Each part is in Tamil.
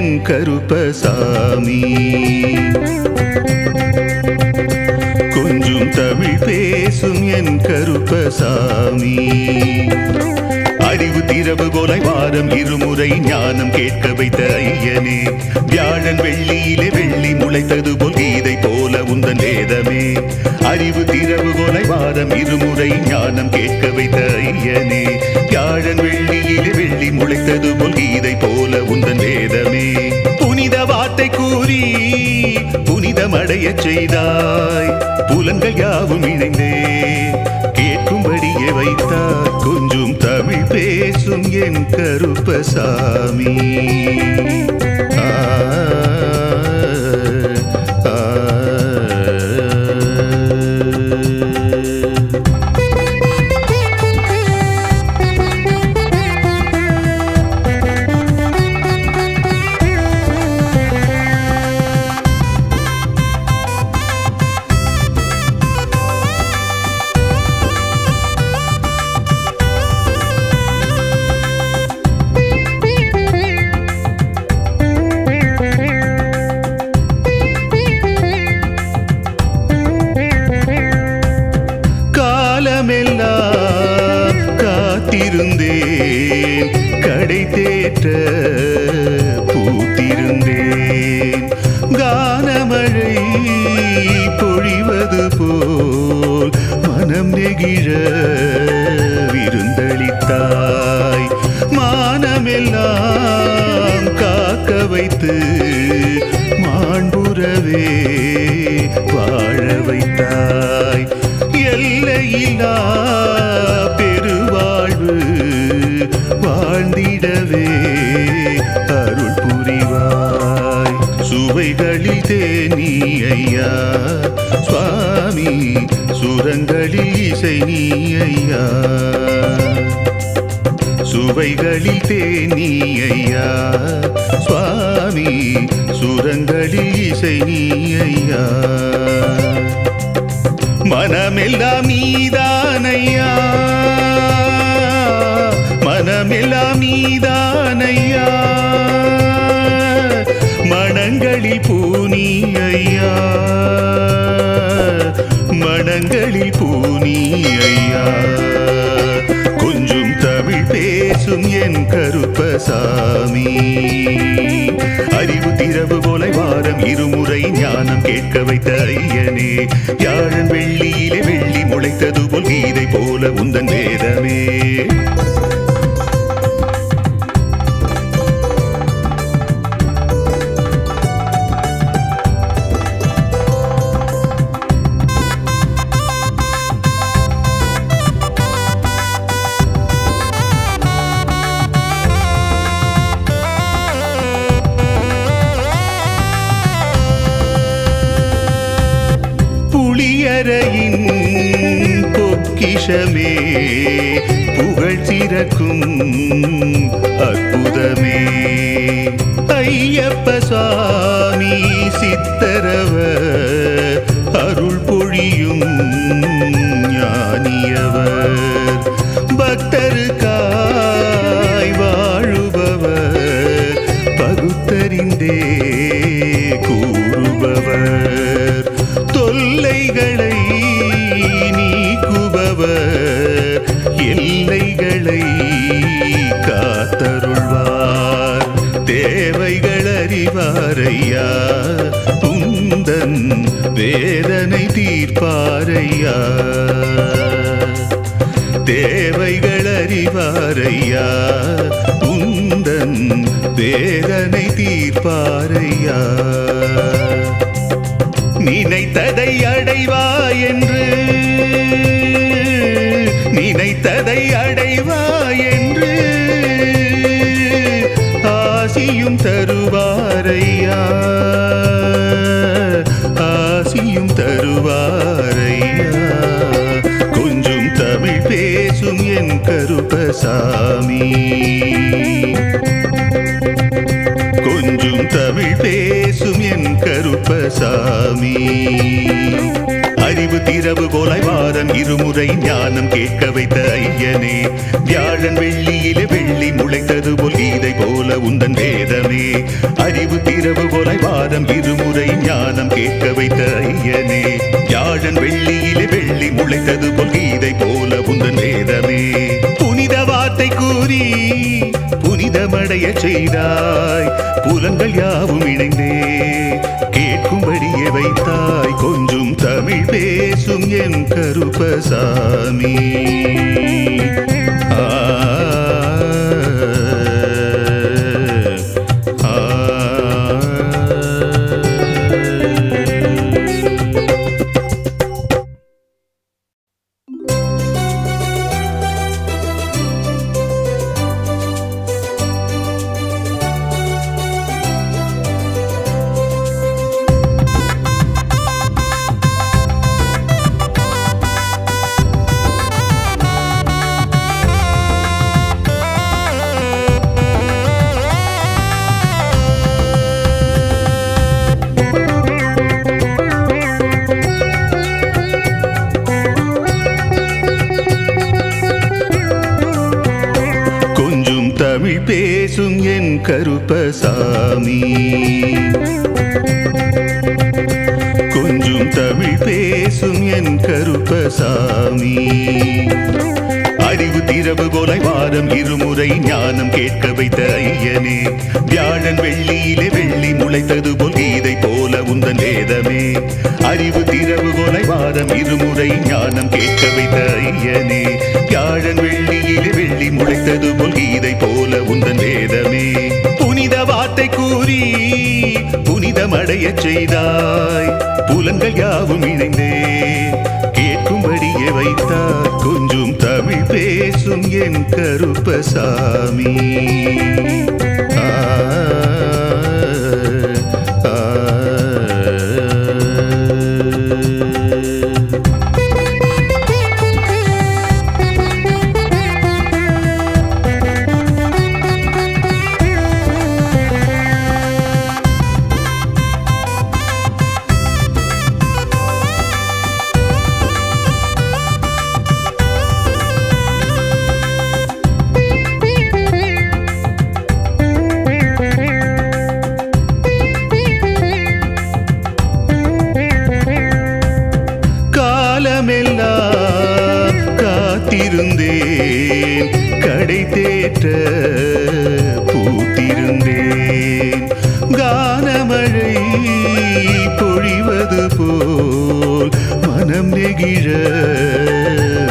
என் கருப்பசாமி. கொஞ்சம் தமிழ் பேசும் என் கருப்பசாமி. அறிவு திறவுகோலை வாரம் இருமுறை ஞானம் கேட்க வைத்த ஐயனே, வியாழன் வெள்ளியிலே வெள்ளி முளைத்தது போல் கீதை போல உந்தன் வேதமே. அறிவு திறவுகோலை வாரம் இருமுறை ஞானம் கேட்க வைத்த ஐயனே, வியாழன் வெள்ளியிலே வெள்ளி முளைத்தது போல் கீதை போல உந்தன் வேதமே. புனித வார்த்தை கூறி புனிதமடைய செய்தாய், புலன்கள் யாவும் இணைந்தே கேட்கும்படியே வைத்தார். கொஞ்சம் தமிழ் பேசும் என் கருப்பசாமி. காத்திருந்தேன், கடை தேற்ற பூத்திருந்தேன். கானமழை பொழிவது போல் மனம் நெகிழ விருந்தளித்தாய். மானமெல்லாம் காக்க வைத்து மாண்புறவே வாழ வைத்தாய். எல்லையில்லா பெருவாழ்வு வாழ்ந்திடவே அருள் புரிவாய். சுவைகளில் தேனி ஐயா சுவாமி, சுரங்களில் இசை நீ ஐயா. சுவைகளில் தேனி ஐயா சுவாமி, சுரங்களில் இசை நீ ஐயா. மனமெல்லாம் நீதானையா, மனமெல்லாம் நீதானையா. மனங்களில் பூனி ஐயா, மனங்களில் பூனி ஐயா. கொஞ்சம் தமிழ் பேசும் என் கருப்பசாமி. அறிவு திறவுகோலை வாரம் இருமுறை ஞானம் கேட்க வைத்த ஐயனே, வியாழன் வெள்ளியிலே வெள்ளி முளைத்தது போல் கீதை போல உந்தன் வேதமே. புளியரையின் பொக்கிஷமே, புகழ் சிறக்கும் அற்புதமே. ஐயப்ப சுவாமி சித்தரவர் அருள் பொழியும் ஞானியவர். பக்தருக்காய் வாழுபவர், பகுத்தறிந்தே கூறுபவர். தொல்லைகளை நீக்குபவர், எல்லைகளை காத்தருள்வார். தேவைகள் அறிவாரையா, உந்தன் வேதனை தீர்ப்பாரையா. தேவைகள் அறிவாரையா, உந்தன் வேதனை தீர்ப்பாரையா. நினைத்ததை அடைவாய் என்று, நினைத்ததை அடைவாய் என்று ஆசியும் தருவாரையா, ஆசியும் தருவாரையா. கொஞ்சம் தமிழ் பேசும் என் கருப்பசாமி. கொஞ்சம் தமிழ் பேசும் என் கருப்பசாமி. அறிவு திறவுகோலை வாரம் இருமுறை ஞானம் கேட்க வைத்த ஐயனே, வியாழன் வெள்ளியிலே வெள்ளி முளைத்தது போல் கீதை போல உந்தன் வேதமே. அறிவு வைத்த ஐயனே, வியாழன் வெள்ளியிலே வெள்ளி முளைத்தது போல் கீதை போல உந்தன் வேதமே. புனித வார்த்தை கூறி புனிதமடைய செய்தாய், புலன்கள் யாவும் இணைந்தே கேட்கும்படியே வைத்தாய். கொஞ்சம் தமிழ் பேசும் என் கருப்பசாமி. தமிழ் பேசும் என் கருப்பசாமி, கொஞ்சம் தமிழ் பேசும் என் கருப்பசாமி. அறிவு திறவுகோலை வாரம் இருமுறை ஞானம் கேட்க வைத்த ஐயனே, வியாழன் வெள்ளியிலே வெள்ளி முளைத்தது போல் கீதை போல உந்தன் வேதமே. அறிவு திறவுகோலை வாரம் இருமுறை ஞானம் கேட்க வைத்த ஐயனே, வியாழன் வெள்ளியிலே வெள்ளி முளைத்தது போல் கீதை போல உந்தன் வேதமே. புனித வார்த்தை கூறி புனிதமடைய செய்தாய், புலன்கள் யாவும் இணைந்தே கேட்கும்படியே வைத்தாய். கொஞ்சம் தமிழ் பேசும் என் கருப்பசாமி. காத்திருந்தேன், கடை தேற்ற பூத்திருந்தேன். கானமழை பொழிவது போல் மனம் நெகிழ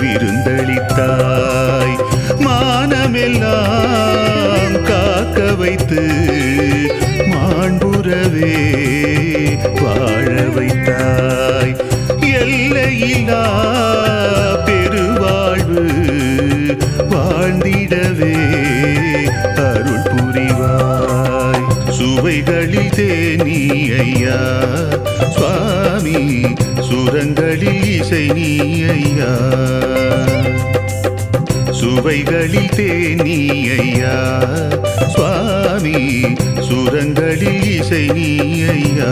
விருந்தளித்தாய். மானமெல்லாம் காக்க வைத்து மாண்புறவே வாழ வைத்தாய். எல்லையில்லா பெருவாழ்வு வாழ்ந்திடவே அருள் புரிவாய். சுவைகளில் தேனி ஐயா சுவாமி, சுரங்களில் இசை நீ ஐயா. சுவைகளில் தேனி ஐயா சுவாமி, சுரங்களில் இசை நீ ஐயா.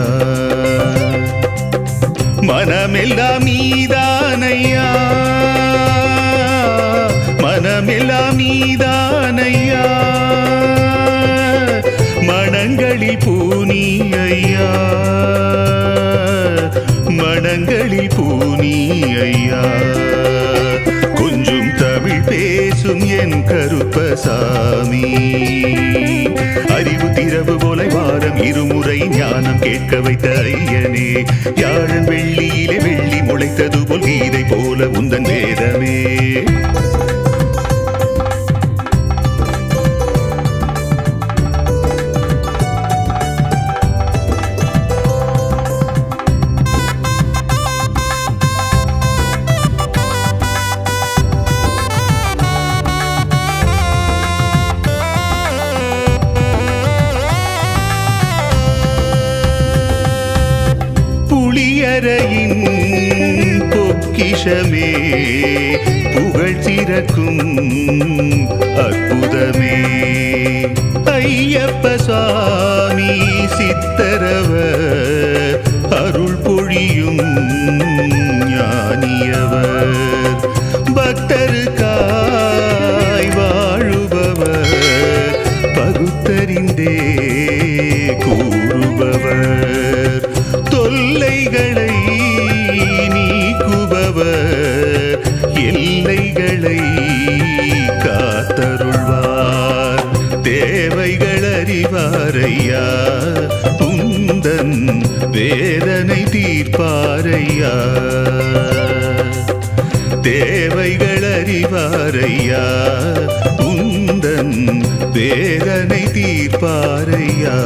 மனமெல்லாம் நீதானையா, மனமெல்லாம் நீதானையா. மனங்களில் பூனி ஐயா, மனங்களில் பூனி ஐயா. கொஞ்சம் தமிழ் பேசும் என் கருப்பசாமி. அறிவு திறவுகோலை வாரம் இருமுறை ஞானம் கேட்க வைத்த ஐயனே, வியாழன் வெள்ளியிலே வெள்ளி முளைத்தது போல் கீதை போல உந்தன் வேதமே. புளியரையின் பொக்கிஷமே, புகழ் சிறக்கும் அற்புதமே. ஐயப்ப சுவாமி சித்தரவர் அருள் பொழியும் ஞானியவர். பக்தருக்காய் வாழுபவர், பகுத்தறிந்தே கூறுபவர். தொல்லைகள் வேதனை தீர்ப்பாரையா தேவைகள் அறிவாரையா உந்தன் வேதனை தீர்ப்பாரையா